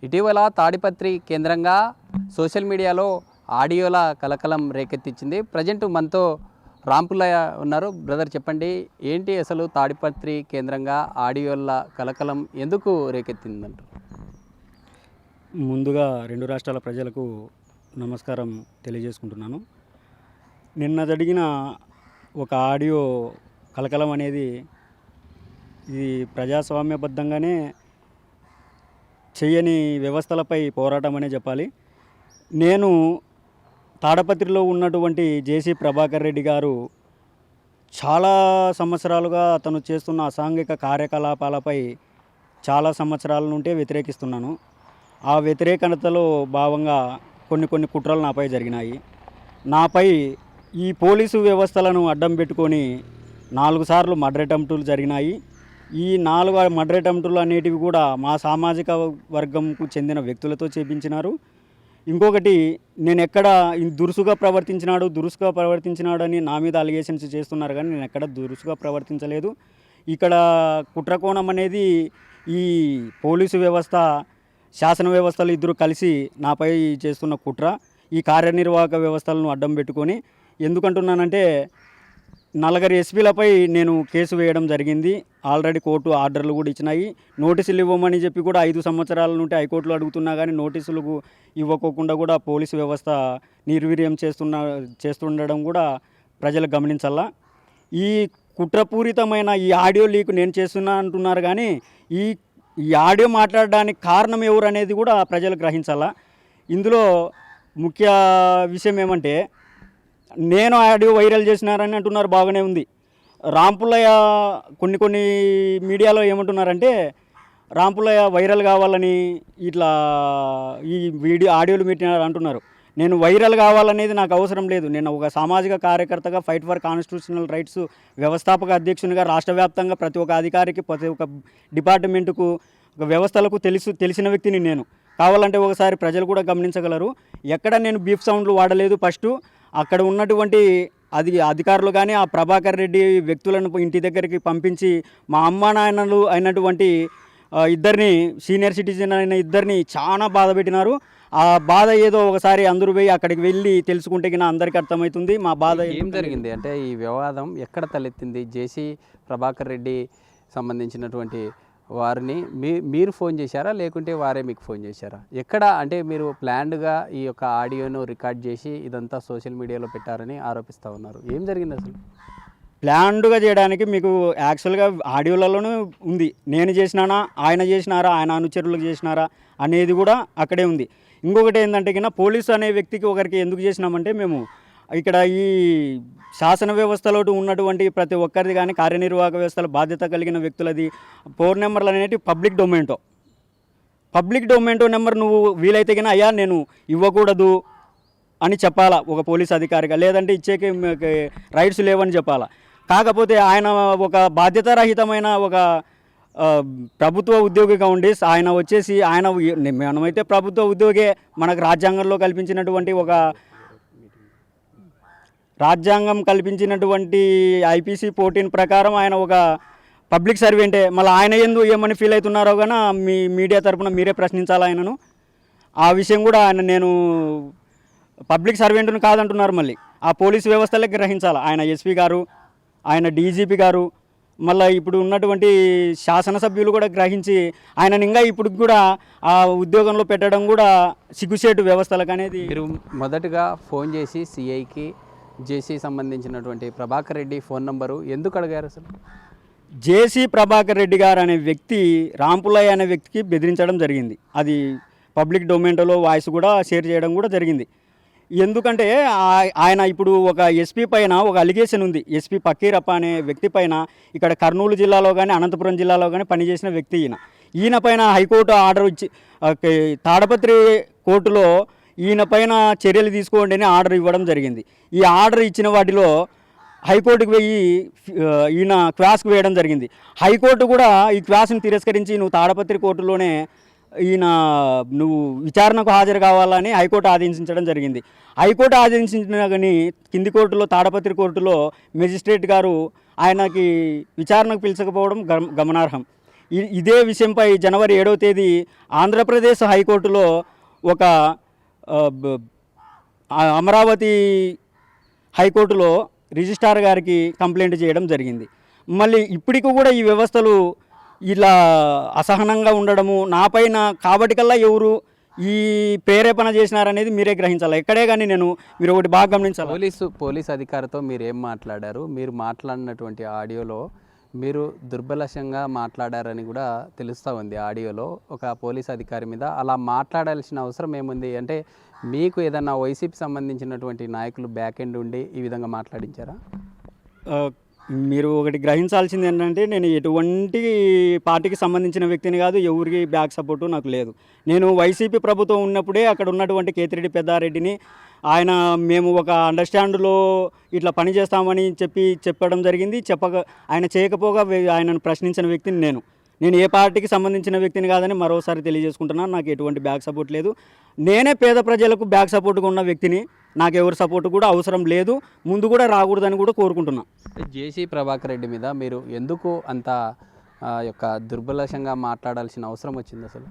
ఇటీవల తాడిపత్రి కేంద్రంగా సోషల్ మీడియాలో ఆడియోల కలకలం రేకెత్తించింది. ప్రజెంట్ మనతో రాంపుల్లయ్య ఉన్నారు. బ్రదర్ చెప్పండి, ఏంటి అసలు తాడిపత్రి కేంద్రంగా ఆడియోల కలకలం ఎందుకు రేకెత్తిందంటారు? ముందుగా రెండు రాష్ట్రాల ప్రజలకు నమస్కారం తెలియజేసుకుంటున్నాను. నిన్న జరిగిన ఒక ఆడియో కలకలం అనేది ఇది ప్రజాస్వామ్యబద్ధంగానే చేయని వ్యవస్థలపై పోరాటం అనే చెప్పాలి. నేను తాడపత్రిలో ఉన్నటువంటి జేసీ ప్రభాకర్ రెడ్డి గారు చాలా సంవత్సరాలుగా అతను చేస్తున్న అసాంఘిక కార్యకలాపాలపై చాలా సంవత్సరాల నుండే వ్యతిరేకిస్తున్నాను. ఆ వ్యతిరేకతలో భాగంగా కొన్ని కుట్రలు నాపై జరిగినాయి. నాపై ఈ పోలీసు వ్యవస్థలను అడ్డం పెట్టుకొని 4 సార్లు మర్డర్ అటెంప్టులు జరిగినాయి. ఈ 4 మర్డర్ అటెంప్టులు అనేటివి కూడా మా సామాజిక వర్గంకు చెందిన వ్యక్తులతో చేపించినారు. ఇంకొకటి, నేను ఎక్కడ దురుసుగా ప్రవర్తించినాడని నా మీద అలిగేషన్స్ చేస్తున్నారు, కానీ నేను ఎక్కడ దురుసుగా ప్రవర్తించలేదు. ఇక్కడ కుట్రకోణం అనేది ఈ పోలీసు వ్యవస్థ, శాసన వ్యవస్థలు ఇద్దరు కలిసి నాపై చేస్తున్న కుట్ర. ఈ కార్యనిర్వాహక వ్యవస్థలను అడ్డం పెట్టుకొని, ఎందుకంటున్నానంటే 4 ఎస్పీలపై నేను కేసు వేయడం జరిగింది. ఆల్రెడీ కోర్టు ఆర్డర్లు కూడా ఇచ్చినాయి. నోటీసులు ఇవ్వమని చెప్పి కూడా 5 సంవత్సరాల నుండి హైకోర్టులో అడుగుతున్నా కానీ నోటీసులు ఇవ్వకోకుండా కూడా పోలీసు వ్యవస్థ నిర్వీర్యం చేస్తుండడం కూడా ప్రజలు గమనించాలా. ఈ కుట్రపూరితమైన ఈ ఆడియో లీక్ నేను చేస్తున్నా అంటున్నారు, కానీ ఈ ఆడియో మాట్లాడడానికి కారణం ఎవరు అనేది కూడా ప్రజలు గ్రహించాలా. ఇందులో ముఖ్య విషయం ఏమంటే, నేను ఆడియో వైరల్ చేసినారని అంటున్నారు, బాగానే ఉంది. రాంపుల్లయ్య కొన్ని మీడియాలో ఏమంటున్నారంటే, రాంపుల్లయ్య వైరల్ కావాలని ఇట్లా ఈ ఆడియోలు పెట్టినారు అంటున్నారు. నేను వైరల్ కావాలనేది నాకు అవసరం లేదు. నేను ఒక సామాజిక కార్యకర్తగా, ఫైట్ ఫర్ కాన్స్టిట్యూషనల్ రైట్స్ వ్యవస్థాపక అధ్యక్షునిగా రాష్ట్ర వ్యాప్తంగా ప్రతి ఒక్క అధికారికి, ప్రతి ఒక్క డిపార్ట్మెంటుకు, ఒక వ్యవస్థలకు తెలిసిన వ్యక్తిని నేను. కావాలంటే ఒకసారి ప్రజలు కూడా గమనించగలరు. ఎక్కడ నేను బీఫ్ సౌండ్లు వాడలేదు. ఫస్ట్ అక్కడ ఉన్నటువంటి అధికారులు కానీ ఆ ప్రభాకర్ రెడ్డి వ్యక్తులను ఇంటి దగ్గరికి పంపించి మా అమ్మా నాయనలు అయినటువంటి ఇద్దరిని, సీనియర్ సిటిజన్ అయిన ఇద్దరిని చాలా బాధ పెట్టినారు. ఆ బాధ ఏదో ఒకసారి అందరూ పోయి అక్కడికి వెళ్ళి తెలుసుకుంటే కినా అందరికీ అర్థమవుతుంది మా బాధ ఏం జరిగింది. అంటే ఈ వివాదం ఎక్కడ తలెత్తింది? జేసీ ప్రభాకర్ రెడ్డి సంబంధించినటువంటి వారిని మీరు ఫోన్ చేశారా, లేకుంటే వారే మీకు ఫోన్ చేశారా? ఎక్కడ అంటే మీరు ప్లాన్డ్గా ఈ యొక్క ఆడియోను రికార్డ్ చేసి ఇదంతా సోషల్ మీడియాలో పెట్టారని ఆరోపిస్తూ ఉన్నారు. ఏం జరిగింది అసలు? ప్లాన్డ్గా చేయడానికి మీకు యాక్చువల్గా ఆడియోలలోనే ఉంది. నేను చేసినానా, ఆయన చేసినారా, ఆయన అనుచరులకు చేసినారా అనేది కూడా అక్కడే ఉంది. ఇంకొకటి ఏంటంటే కింద పోలీసు అనే వ్యక్తికి ఒకరికి ఎందుకు చేసినామంటే, మేము ఇక్కడ ఈ శాసన వ్యవస్థలో ఉన్నటువంటి ప్రతి ఒక్కరిది కానీ కార్యనిర్వాహక వ్యవస్థలో బాధ్యత కలిగిన వ్యక్తులది ఫోన్ నెంబర్లు అనేవి పబ్లిక్ డొమైన్ నెంబర్ నువ్వు వీలైతే కానీ అయ్యా నేను ఇవ్వకూడదు అని చెప్పాలా ఒక పోలీస్ అధికారిగా, లేదంటే ఇచ్చేకి రైట్స్ లేవని చెప్పాలా. కాకపోతే ఆయన ఒక బాధ్యతారహితమైన ఒక ప్రభుత్వ ఉద్యోగిగా ఉండి ఆయన వచ్చేసి మనమైతే ప్రభుత్వ ఉద్యోగే, మనకు రాజ్యాంగం కల్పించినటువంటి ఐపీసీ 14 ప్రకారం ఆయన ఒక పబ్లిక్ సర్వెంటే. మళ్ళీ ఆయన ఏమని ఫీల్ అవుతున్నారో కానీ మీ మీడియా తరఫున మీరే ప్రశ్నించాలి ఆయనను. ఆ విషయం కూడా నేను పబ్లిక్ సర్వెంట్ను కాదంటున్నారు. మళ్ళీ ఆ పోలీసు వ్యవస్థలే గ్రహించాలి. ఆయన ఎస్పీ గారు, ఆయన డీజీపీ గారు, మళ్ళీ ఇప్పుడు ఉన్నటువంటి శాసనసభ్యులు కూడా గ్రహించి ఆయనని ఇంకా ఇప్పుడు కూడా ఆ ఉద్యోగంలో పెట్టడం కూడా సిగ్గుచేటు వ్యవస్థలకు అనేది. మీరు మొదటగా ఫోన్ చేసి సిఐకి జేసీ సంబంధించినటువంటి ప్రభాకర్ రెడ్డి ఫోన్ నంబరు ఎందుకు అడిగారు అసలు? జేసీ ప్రభాకర్ రెడ్డి గారు అనే వ్యక్తి రాంపుల్లయ్య అనే వ్యక్తికి బెదిరించడం జరిగింది. అది పబ్లిక్ డొమైన్లో వాయిస్ కూడా షేర్ చేయడం కూడా జరిగింది. ఎందుకంటే ఆయన ఇప్పుడు ఒక ఎస్పీ పైన ఒక అలిగేషన్ ఉంది. ఎస్పీ పకీరప్ప అనే వ్యక్తి పైన ఇక్కడ కర్నూలు జిల్లాలో కానీ అనంతపురం జిల్లాలో కానీ పనిచేసిన వ్యక్తి ఈయన పైన హైకోర్టు ఆర్డర్ ఇచ్చి తాడపత్రి కోర్టులో ఈయన పైన చర్యలు తీసుకోండి అని ఆర్డర్ ఇవ్వడం జరిగింది. ఈ ఆర్డర్ ఇచ్చిన వాటిలో హైకోర్టుకు పోయి ఈయన క్వాస్కు వేయడం జరిగింది. హైకోర్టు కూడా ఈ క్వాస్ను తిరస్కరించి నువ్వు తాడపత్రి కోర్టులోనే నువ్వు విచారణకు హాజరు కావాలని హైకోర్టు ఆదేశించడం జరిగింది. హైకోర్టు ఆదేశించిన కానీ కింది కోర్టులో, తాడపత్రి కోర్టులో మెజిస్ట్రేట్ గారు ఆయనకి విచారణకు పిలిచకపోవడం గమనార్హం. ఇదే విషయంపై జనవరి 7వ తేదీ ఆంధ్రప్రదేశ్ హైకోర్టులో ఒక అమరావతి హైకోర్టులో రిజిస్ట్రార్ గారికి కంప్లైంట్ చేయడం జరిగింది. మళ్ళీ ఇప్పటికి కూడా ఈ వ్యవస్థలు ఇలా అసహనంగా ఉండడము నాపైన కాబట్టికల్లా ఎవరు ఈ ప్రేరేపణ చేసినారనేది మీరే గ్రహించాలి. ఎక్కడే కానీ మీరు ఒకటి బాగా గమనించాలి. పోలీస్ అధికారితో మీరు ఏం మాట్లాడారు? మీరు మాట్లాడినటువంటి ఆడియోలో మీరు దుర్బలశంగా మాట్లాడారని కూడా తెలుస్తూ ఉంది. ఆడియోలో ఒక పోలీస్ అధికారి మీద అలా మాట్లాడాల్సిన అవసరం ఏముంది? అంటే మీకు ఏదన్నా వైసీపీ సంబంధించినటువంటి నాయకులు బ్యాక్ ఎండ్ ఉండి ఈ విధంగా మాట్లాడించారా? మీరు ఒకటి గ్రహించాల్సింది ఏంటంటే, నేను ఎటువంటి పార్టీకి సంబంధించిన వ్యక్తిని కాదు, ఎవరికి బ్యాక్ సపోర్టు నాకు లేదు. నేను వైసీపీ ప్రభుత్వం ఉన్నప్పుడే అక్కడ ఉన్నటువంటి కేతిరెడ్డి పెద్దారెడ్డిని మేము ఒక అండర్స్టాండ్లో ఇట్లా పని చేస్తామని చెప్పడం జరిగింది. ఆయన చేయకపోగా ఆయనను ప్రశ్నించిన వ్యక్తిని నేను ఏ పార్టీకి సంబంధించిన వ్యక్తిని కాదని మరోసారి తెలియజేసుకుంటున్నాను. నాకు ఎటువంటి బ్యాక్ సపోర్ట్ లేదు. నేనే పేద ప్రజలకు బ్యాక్ సపోర్ట్గా ఉన్న వ్యక్తిని. నాకు ఎవరి సపోర్ట్ కూడా అవసరం లేదు, ముందు కూడా రాకూడదని కూడా కోరుకుంటున్నాను. జేసీ ప్రభాకర్ రెడ్డి మీద మీరు ఎందుకు అంత యొక్క దుర్బలశంగా మాట్లాడాల్సిన అవసరం వచ్చింది? అసలు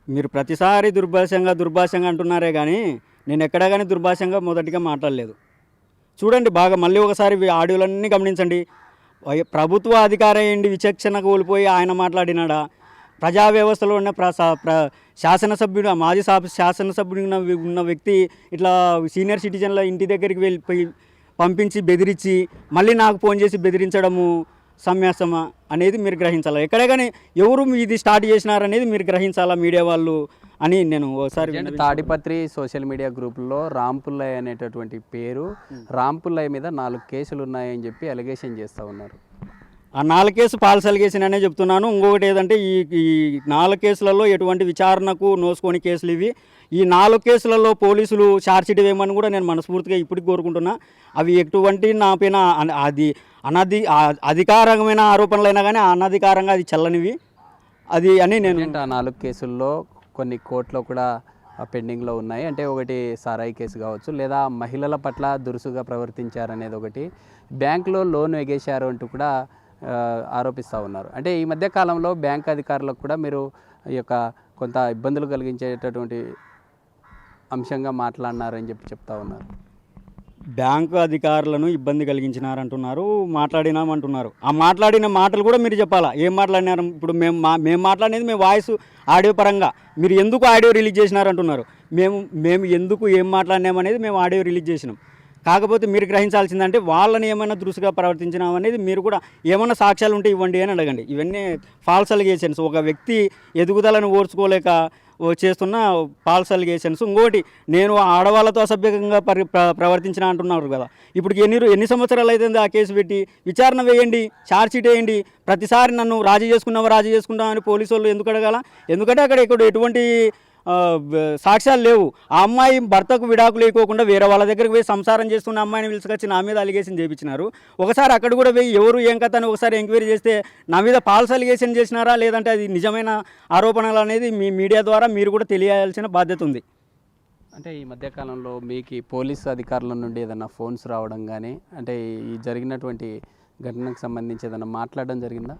మీరు ప్రతిసారి దుర్భాషంగా అంటున్నారే కానీ నేను ఎక్కడా కానీ దుర్భాషంగా మొదటిగా మాట్లాడలేదు. చూడండి బాగా, మళ్ళీ ఒకసారి ఆడియోలన్నీ గమనించండి. ప్రభుత్వ అధికారి అయ్యండి విచక్షణ కోల్పోయి ఆయన మాట్లాడినాడా? ప్రజా వ్యవస్థలో ఉన్న శాసనసభ్యుడు, మాజీ శాసనసభ్యుడు ఉన్న వ్యక్తి ఇట్లా సీనియర్ సిటిజన్ల ఇంటి దగ్గరికి వెళ్ళిపోయి పంపించి బెదిరించి మళ్ళీ నాకు ఫోన్ చేసి బెదిరించడము సమ్యాసమా అనేది మీరు గ్రహించాలి. ఎక్కడే కానీ ఎవరు ఇది స్టార్ట్ చేసినారనేది మీరు గ్రహించాలా మీడియా వాళ్ళు అని నేను ఒకసారి. తాడిపత్రి సోషల్ మీడియా గ్రూపుల్లో రాంపుల్లయ్య అనేటటువంటి పేరు, రాంపుల్లయ్య మీద 4 కేసులు ఉన్నాయని చెప్పి అలిగేషన్ చేస్తూ ఉన్నారు. ఆ 4 కేసు ఫాల్స్ అలిగేషన్ అనే చెప్తున్నాను. ఇంకొకటి ఏదంటే ఈ 4 కేసులలో ఎటువంటి విచారణకు నోసుకొని కేసులు ఇవి. ఈ 4 కేసులలో పోలీసులు ఛార్జ్షీట్ వేయమని కూడా నేను మనస్ఫూర్తిగా ఇప్పటికి కోరుకుంటున్నా. అవి ఎటువంటి నా పైన అది అధికారమైన ఆరోపణలైనా కానీ అనధికారంగా అది చల్లనివి అది అని నేను. ఆ 4 కేసుల్లో కొన్ని కోర్టులో కూడా పెండింగ్లో ఉన్నాయి. అంటే ఒకటి సారాయి కేసు కావచ్చు, లేదా మహిళల పట్ల దురుసుగా ప్రవర్తించారనేది ఒకటి, బ్యాంకులో లోన్ ఎగేశారు అంటూ కూడా ఆరోపిస్తూ ఉన్నారు. అంటే ఈ మధ్య కాలంలో బ్యాంక్ అధికారులకు కూడా మీరు ఈ యొక్క కొంత ఇబ్బందులు కలిగించేటటువంటి అంశంగా మాట్లాడినారని చెప్తా ఉన్నారు. బ్యాంకు అధికారులను ఇబ్బంది కలిగించినారంటున్నారు, మాట్లాడినామంటున్నారు. ఆ మాట్లాడిన మాటలు కూడా మీరు చెప్పాలా, ఏం మాట్లాడినారు? ఇప్పుడు మేము మాట్లాడేది మేము వాయిస్ ఆడియో పరంగా, మీరు ఎందుకు ఆడియో రిలీజ్ చేసినారంటున్నారు. మేము ఎందుకు ఏం మాట్లాడినామనేది మేము ఆడియో రిలీజ్ చేసినాం. కాకపోతే మీరు గ్రహించాల్సిందంటే వాళ్ళని ఏమైనా దృష్టిగా ప్రవర్తించినామనేది మీరు కూడా ఏమైనా సాక్ష్యాలు ఉంటే ఇవ్వండి అని అడగండి. ఇవన్నీ ఫాల్స్ అలిగేషన్స్. ఒక వ్యక్తి ఎదుగుదలను ఓర్చుకోలేక చేస్తున్న ఫాల్స్ అలిగేషన్స్. ఇంకోటి, నేను ఆడవాళ్ళతో అసభ్యంగా ప్రవర్తించిన అంటున్నారు కదా. ఇప్పుడు ఎన్ని సంవత్సరాలు అవుతుంది ఆ కేసు పెట్టి? విచారణ వేయండి, ఛార్జ్షీట్ వేయండి. ప్రతిసారి నన్ను రాజీ చేసుకుంటామా అని పోలీసు వాళ్ళు ఎందుకు అడగాల? ఎందుకంటే అక్కడ ఎటువంటి సాక్ష్యాలు లేవు. ఆ అమ్మాయి భర్తకు విడాకులు లేకోకుండా వేరే వాళ్ళ దగ్గరికి పోయి సంసారం చేస్తున్న అమ్మాయిని పిలుచుకొచ్చి నా మీద అలిగేషన్ చేయించినారు. ఒకసారి అక్కడ కూడా పోయి ఎవరు ఏం కథ అని ఒకసారి ఎంక్వైరీ చేస్తే నా మీద ఫాల్స్ అలిగేషన్ చేసినారా లేదంటే అది నిజమైన ఆరోపణలు అనేది మీ మీడియా ద్వారా మీరు కూడా తెలియాల్సిన బాధ్యత ఉంది. అంటే ఈ మధ్యకాలంలో మీకు పోలీసు అధికారుల నుండి ఏదైనా ఫోన్స్ రావడం కానీ, అంటే ఈ జరిగినటువంటి ఘటనకు సంబంధించి ఏదైనా మాట్లాడడం జరిగిందా?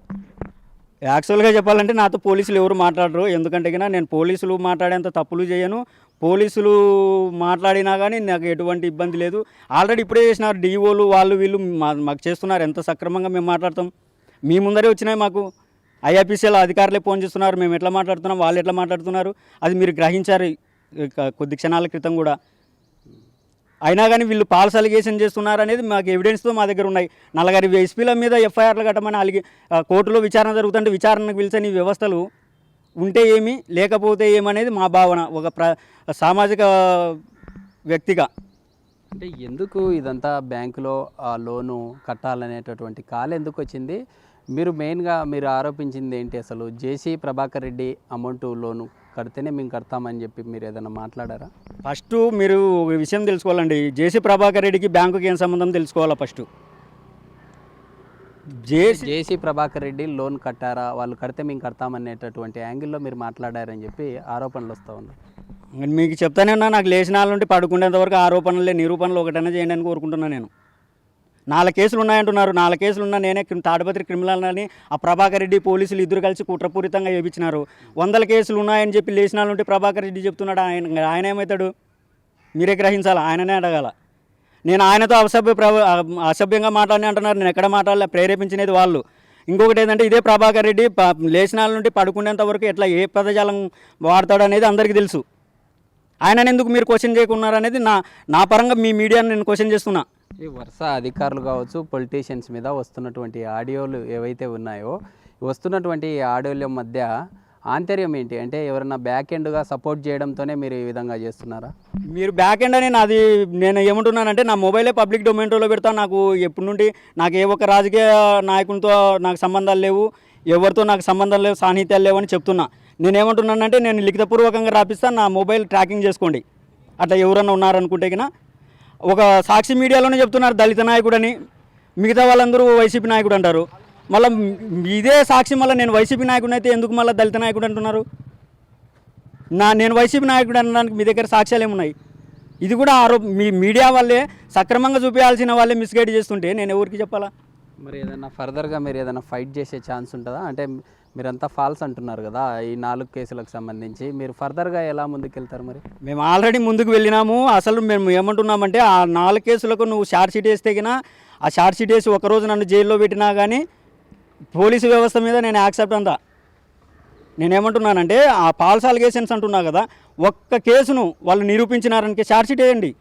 యాక్చువల్గా చెప్పాలంటే నాతో పోలీసులు ఎవరు మాట్లాడరు. ఎందుకంటే నేను పోలీసులు మాట్లాడేంత తప్పులు చేయను. పోలీసులు మాట్లాడినా కానీ నాకు ఎటువంటి ఇబ్బంది లేదు. ఆల్రెడీ ఇప్పుడే చేసినారు డిఓలు, వాళ్ళు వీళ్ళు మాకు చేస్తున్నారు. ఎంత సక్రమంగా మేము మాట్లాడతాం? మీ ముందరే వచ్చినాయి మాకు. ఐఆర్పీసీల అధికారులే ఫోన్ చేస్తున్నారు, మేము ఎట్లా మాట్లాడుతున్నాం, వాళ్ళు ఎట్లా మాట్లాడుతున్నారు అది మీరు గ్రహించారు కొద్ది క్షణాల క్రితం కూడా. అయినా కానీ వీళ్ళు ఫాల్స్ అలిగేషన్ చేస్తున్నారు అనేది మాకు ఎవిడెన్స్తో మా దగ్గర ఉన్నాయి. 4 ఎస్పీల మీద ఎఫ్ఐఆర్లు కట్టమని కోర్టులో విచారణ జరుగుతుంటే విచారణకు పిలిచని వ్యవస్థలు ఉంటే ఏమి లేకపోతే ఏమనేది మా భావన ఒక సామాజిక వ్యక్తిగా. అంటే ఎందుకు ఇదంతా బ్యాంకులో ఆ లోను కట్టాలనేటటువంటి కాల్ ఎందుకు వచ్చింది? మీరు మెయిన్గా మీరు ఆరోపించింది ఏంటి? అసలు జేసీ ప్రభాకర్ రెడ్డి అమౌంట్ లోను కడితేనే మేము కడతామని చెప్పి మీరు ఏదైనా మాట్లాడారా? ఫస్ట్ మీరు ఒక విషయం తెలుసుకోవాలండి. జేసీ ప్రభాకర్ రెడ్డికి బ్యాంకుకి ఏం సంబంధం తెలుసుకోవాలా ఫస్ట్. జేసీ ప్రభాకర్ రెడ్డి లోన్ కట్టారా, వాళ్ళు కడితే మేము కడతామనేటటువంటి యాంగిల్లో మీరు మాట్లాడారని చెప్పి ఆరోపణలు వస్తూ ఉన్నాయి. మీకు చెప్తానే ఉన్నా, నాకు లేచిన వాళ్ళ నుండి పడుకునేంత వరకు ఆరోపణలే, నిరూపణలు ఒకటైనా చేయండి అని కోరుకుంటున్నాను. 4 కేసులు ఉన్నాయంటున్నారు. 4 కేసులు ఉన్నా నేనే తాడిపత్రి క్రిమినల్ అని ఆ ప్రభాకర్ రెడ్డి పోలీసులు ఇద్దరు కలిసి కుట్రపూరితంగా వేయించినారు. 100 కేసులు ఉన్నాయని చెప్పి లేచినాలు ఉంటే ప్రభాకర్ రెడ్డి చెప్తున్నాడు. ఆయన ఏమవుతాడు? మీరే గ్రహించాలి. ఆయననే అడగాల. నేను ఆయనతో అసభ్యంగా మాట్లాడి అంటున్నారు. నేను ఎక్కడ మాట్లాడలే, ప్రేరేపించినది వాళ్ళు. ఇంకొకటి ఏంటంటే ఇదే ప్రభాకర్ రెడ్డి లేచినాల నుండి పడుకునేంత వరకు ఎట్లా ఏ పదజాలం వాడతాడు అనేది అందరికీ తెలుసు. ఆయనను ఎందుకు మీరు క్వశ్చన్ చేయకున్నారు అనేది నా పరంగా మీ మీడియాని నేను క్వశ్చన్ చేస్తున్నా. ఈ వరుస అధికారులు కావచ్చు, పొలిటీషియన్స్ మీద వస్తున్నటువంటి ఆడియోలు ఏవైతే ఉన్నాయో, వస్తున్నటువంటి ఆడియోల మధ్య ఆంతర్యం ఏంటి? అంటే ఎవరైనా బ్యాక్ ఎండ్గా సపోర్ట్ చేయడంతోనే మీరు ఈ విధంగా చేస్తున్నారా? మీరు బ్యాక్ ఎండ్ అని నేను ఏమంటున్నానంటే నా మొబైలే పబ్లిక్ డొమైన్లో పెడతాను. నాకు ఎప్పటి నుండి నాకు ఏ ఒక్క రాజకీయ నాయకునితో నాకు సంబంధాలు లేవు, ఎవరితో నాకు సంబంధాలు లేవు, సాన్నిహిత్యాలు లేవు అని చెప్తున్నా. నేనేమంటున్నానంటే నేను లిఖితపూర్వకంగా రాపిస్తాను, నా మొబైల్ ట్రాకింగ్ చేసుకోండి. అట్లా ఎవరన్నా ఉన్నారనుకుంటే కన్నా ఒక సాక్షి మీడియాలోనే చెప్తున్నారు దళిత నాయకుడని, మిగతా వాళ్ళందరూ వైసీపీ నాయకుడు అంటారు. మళ్ళీ ఇదే సాక్షి మళ్ళీ నేను వైసీపీ నాయకుడిని అయితే ఎందుకు మళ్ళీ దళిత నాయకుడు అంటున్నారు? నేను వైసీపీ నాయకుడు అనడానికి మీ దగ్గర సాక్ష్యాలు ఏమున్నాయి? ఇది కూడా మీ మీడియా వాళ్ళే సక్రమంగా చూపించాల్సిన వాళ్ళే మిస్గైడ్ చేస్తుంటే నేను ఎవరికి చెప్పాలా? మరి ఏదైనా ఫర్దర్గా మీరు ఏదైనా ఫైట్ చేసే ఛాన్స్ ఉంటుందా? అంటే మీరంతా ఫాల్స్ అంటున్నారు కదా, ఈ 4 కేసులకు సంబంధించి మీరు ఫర్దర్గా ఎలా ముందుకెళ్తారు? మరి మేము ఆల్రెడీ ముందుకు వెళ్ళినాము. అసలు మేము ఏమంటున్నామంటే ఆ 4 కేసులకు నువ్వు షార్ట్ షీట్ వేస్తే కినా ఆ షార్ట్ షీట్ వేసి ఒకరోజు నన్ను జైల్లో పెట్టినా కానీ పోలీసు వ్యవస్థ మీద నేను యాక్సెప్ట్ అంతా. నేనేమంటున్నానంటే ఆ ఫాల్స్ అలిగేషన్స్ అంటున్నా కదా, ఒక్క కేసును వాళ్ళు నిరూపించినారని షార్ట్ షీట్ వేయండి.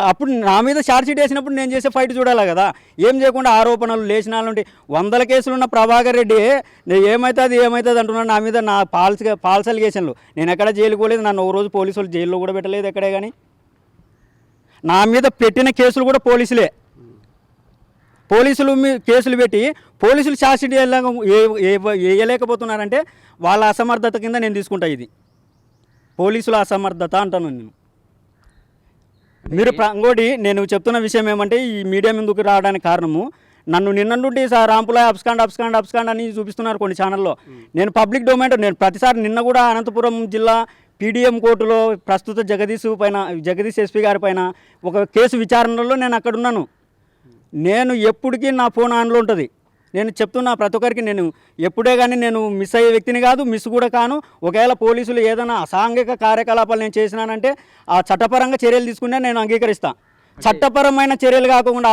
అప్పుడు నా మీద షార్ట్ షీట్ వేసినప్పుడు నేను చేసే ఫైట్ చూడాలి కదా. ఏం చేయకుండా ఆరోపణలు లేచినాలంటే 100 కేసులు ఉన్న ప్రభాకర్ రెడ్డి ఏమవుతుంది అంటున్నాడు నా మీద. నా ఫాల్స్ అలిగేషన్లు. నేను ఎక్కడ జైలుకు పోలేదు, నన్ను ఓ రోజు పోలీసు వాళ్ళు జైల్లో కూడా పెట్టలేదు ఎక్కడే. కానీ నా మీద పెట్టిన కేసులు కూడా పోలీసులే. పోలీసులు కేసులు పెట్టి పోలీసులు షార్ట్ షీట్ వేయలేకపోతున్నారంటే వాళ్ళ అసమర్థత కింద నేను తీసుకుంటా. ఇది పోలీసుల అసమర్థత అంటాను నేను. మీరు ఇంకోటి నేను చెప్తున్న విషయం ఏమంటే ఈ మీడియా ముందుకు రావడానికి కారణము నన్ను నిన్న నుండి రాంపులా అబ్స్కాండ్ అని చూపిస్తున్నారు కొన్ని ఛానల్లో. నేను పబ్లిక్ డొమైన్ నేను ప్రతిసారి నిన్న కూడా అనంతపురం జిల్లా పీడిఎం కోర్టులో ప్రస్తుత జగదీష్ ఎస్పీ గారి పైన ఒక కేసు విచారణలో నేను అక్కడ ఉన్నాను. నేను ఎప్పటికీ నా ఫోన్ ఆన్లో ఉంటుంది. నేను చెప్తున్నా ప్రతి ఒక్కరికి, నేను ఎప్పుడే కానీ నేను మిస్ అయ్యే వ్యక్తిని కాదు, మిస్ కూడా కాను. ఒకవేళ పోలీసులు ఏదైనా అసాంఘిక కార్యకలాపాలు నేను చేసినానంటే ఆ చట్టపరంగా చర్యలు తీసుకునే నేను అంగీకరిస్తాను. చట్టపరమైన చర్యలు కాకుండా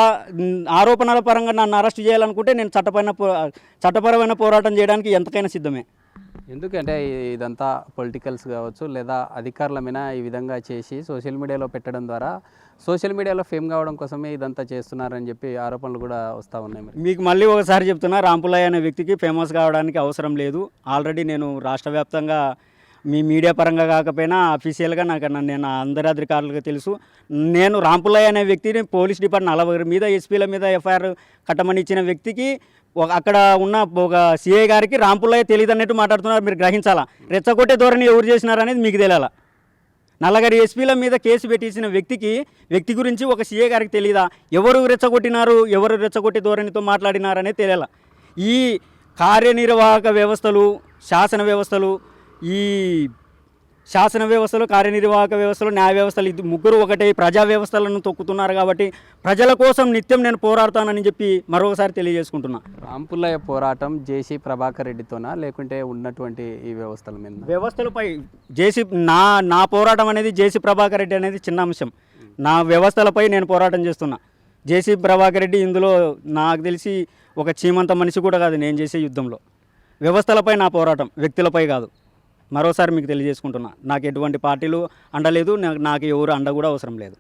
ఆరోపణల పరంగా నన్ను అరెస్ట్ చేయాలనుకుంటే నేను చట్టపరమైన పోరాటం చేయడానికి ఎంతకైనా సిద్ధమే. ఎందుకంటే ఇదంతా పొలిటికల్స్ కావచ్చు లేదా అధికారుల మీద ఈ విధంగా చేసి సోషల్ మీడియాలో పెట్టడం ద్వారా సోషల్ మీడియాలో ఫేమ్ కావడం కోసమే ఇదంతా చేస్తున్నారని చెప్పి ఆరోపణలు కూడా వస్తూ ఉన్నాయి. మరి మీకు మళ్ళీ ఒకసారి చెప్తున్నా, రాంపులయ్య అనే వ్యక్తికి ఫేమస్ కావడానికి అవసరం లేదు. ఆల్రెడీ నేను రాష్ట్ర వ్యాప్తంగా మీ మీడియా పరంగా కాకపోయినా అఫీషియల్గా నేను అందరి అధికారులకు తెలుసు. నేను రాంపులయ్య అనే వ్యక్తిని పోలీస్ డిపార్ట్మెంట్ 40 మీద ఎస్పీల మీద ఎఫ్ఐఆర్ కట్టమని ఇచ్చిన వ్యక్తికి అక్కడ ఉన్న ఒక సిఐ గారికి రాంపులయ్య తెలియదు అన్నట్టు మాట్లాడుతున్నారు. మీరు గ్రహించాలా? రెచ్చగొట్టే ధోరణి ఎవరు చేసినారనేది మీకు తెలియాలా? 40 ఎస్పీల మీద కేసు పెట్టించిన వ్యక్తి గురించి ఒక సిఐ గారికి తెలియదా? ఎవరు రెచ్చగొట్టినారు, ఎవరు రెచ్చగొట్టే ధోరణితో మాట్లాడినారనేది తెలియాలా? ఈ కార్యనిర్వాహక వ్యవస్థలు, శాసన వ్యవస్థలు, కార్యనిర్వాహక వ్యవస్థలు, న్యాయ వ్యవస్థలు, ఇది ముగ్గురు ఒకటే ప్రజా వ్యవస్థలను తొక్కుతున్నారు. కాబట్టి ప్రజల కోసం నిత్యం నేను పోరాడతానని చెప్పి మరొకసారి తెలియజేసుకుంటున్నా. రాంపులయ్య పోరాటం జేసీ ప్రభాకర్ రెడ్డితోనా లేకుంటే ఉన్నటువంటి ఈ వ్యవస్థల మీద? వ్యవస్థలపై నా పోరాటం అనేది జేసీ ప్రభాకర్ రెడ్డి అనేది చిన్న అంశం. నా వ్యవస్థలపై నేను పోరాటం చేస్తున్నా. జేసీ ప్రభాకర్ రెడ్డి ఇందులో నాకు తెలిసి ఒక చీమంత మనిషి కూడా కాదు. నేను చేసే యుద్ధంలో వ్యవస్థలపై నా పోరాటం, వ్యక్తులపై కాదు. మరోసారి మీకు తెలియజేసుకుంటున్నా, నాకు ఎటువంటి పార్టీలు అండలేదు, నాకు ఎవరు అండ కూడా అవసరం లేదు.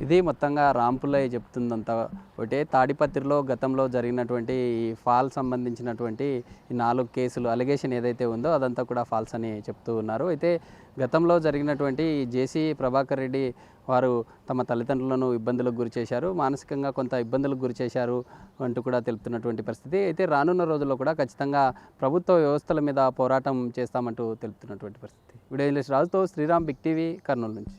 ఇది మొత్తంగా రాంపులయ్య చెప్తుందంతా ఒకటే. తాడిపత్రిలో గతంలో జరిగినటువంటి ఈ ఫాల్ సంబంధించినటువంటి ఈ 4 కేసులు అలిగేషన్ ఏదైతే ఉందో అదంతా కూడా ఫాల్స్ అని చెప్తూ ఉన్నారు. అయితే గతంలో జరిగినటువంటి జేసీ ప్రభాకర్ రెడ్డి వారు తమ తల్లిదండ్రులను ఇబ్బందులకు గురి చేశారు, మానసికంగా కొంత ఇబ్బందులకు గురి చేశారు అంటూ కూడా తెలుపుతున్నటువంటి పరిస్థితి. అయితే రానున్న రోజుల్లో కూడా ఖచ్చితంగా ప్రభుత్వ వ్యవస్థల మీద పోరాటం చేస్తామంటూ తెలుపుతున్నటువంటి పరిస్థితి. వీడియో జర్నలిస్ట్ రాజుతో శ్రీరామ్, బిగ్ టీవీ, కర్నూలు నుంచి.